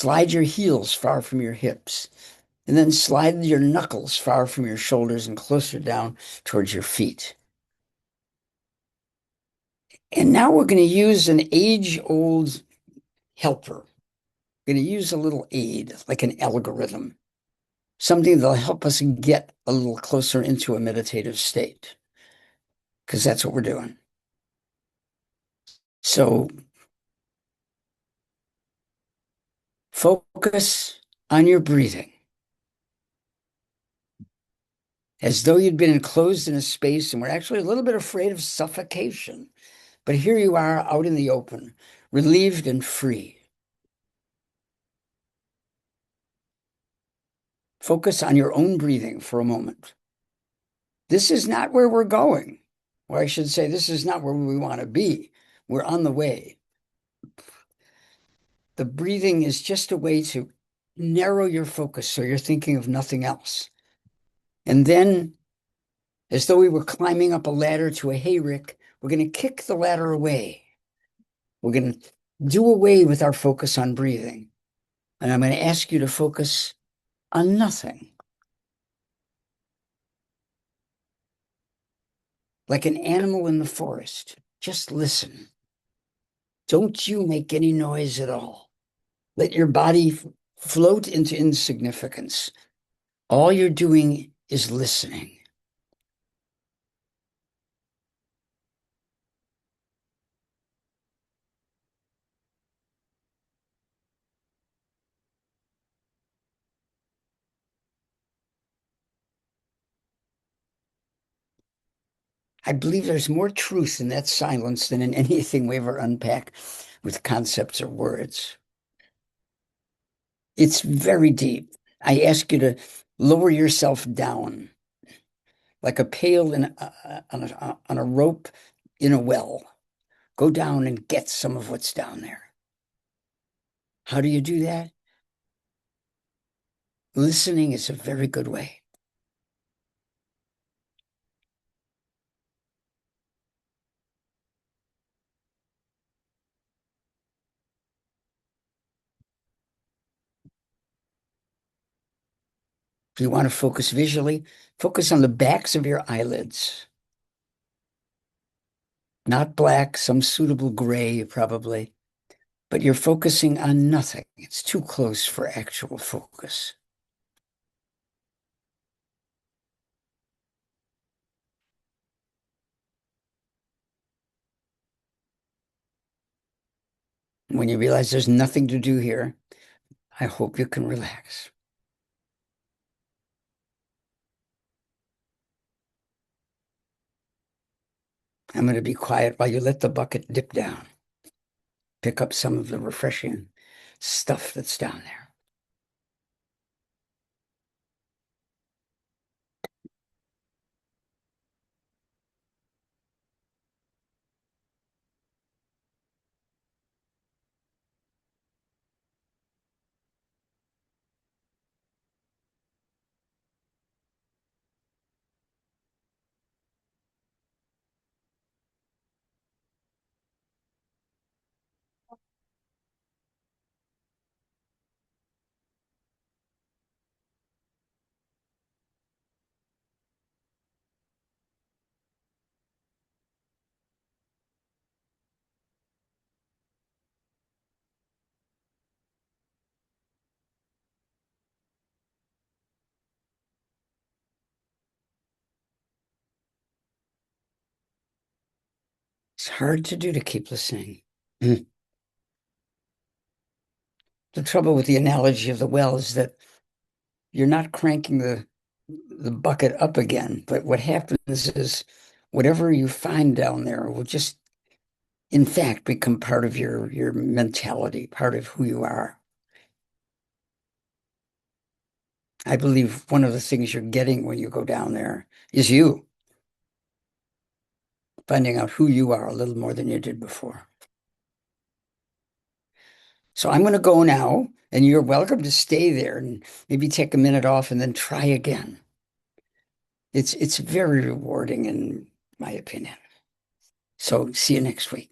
Slide your heels far from your hips, and then slide your knuckles far from your shoulders and closer down towards your feet. And now we're going to use an age-old helper. We're going to use a little aid, like an algorithm, something that'll help us get a little closer into a meditative state, because that's what we're doing. So focus on your breathing as though you'd been enclosed in a space and were actually a little bit afraid of suffocation. But here you are out in the open, relieved and free. Focus on your own breathing for a moment. This is not where we're going. Or I should say, this is not where we want to be. We're on the way. The breathing is just a way to narrow your focus so you're thinking of nothing else. And then, as though we were climbing up a ladder to a hayrick, we're going to kick the ladder away. We're going to do away with our focus on breathing. And I'm going to ask you to focus on nothing. Like an animal in the forest, just listen. Don't you make any noise at all. Let your body float into insignificance. All you're doing is listening. I believe there's more truth in that silence than in anything we ever unpack with concepts or words. It's very deep. I ask you to lower yourself down like a pail on a rope in a well. Go down and get some of what's down there. How do you do that? Listening is a very good way. If you want to focus visually, focus on the backs of your eyelids. Not black, some suitable gray, probably, but you're focusing on nothing. It's too close for actual focus. When you realize there's nothing to do here, I hope you can relax. I'm going to be quiet while you let the bucket dip down. Pick up some of the refreshing stuff that's down there. It's hard to do to keep listening. The trouble with the analogy of the well is that you're not cranking the bucket up again, but what happens is whatever you find down there will just, in fact, become part of your mentality, part of who you are. I believe one of the things you're getting when you go down there is you, finding out who you are a little more than you did before. So I'm going to go now, and you're welcome to stay there and maybe take a minute off and then try again. It's very rewarding in my opinion. So see you next week.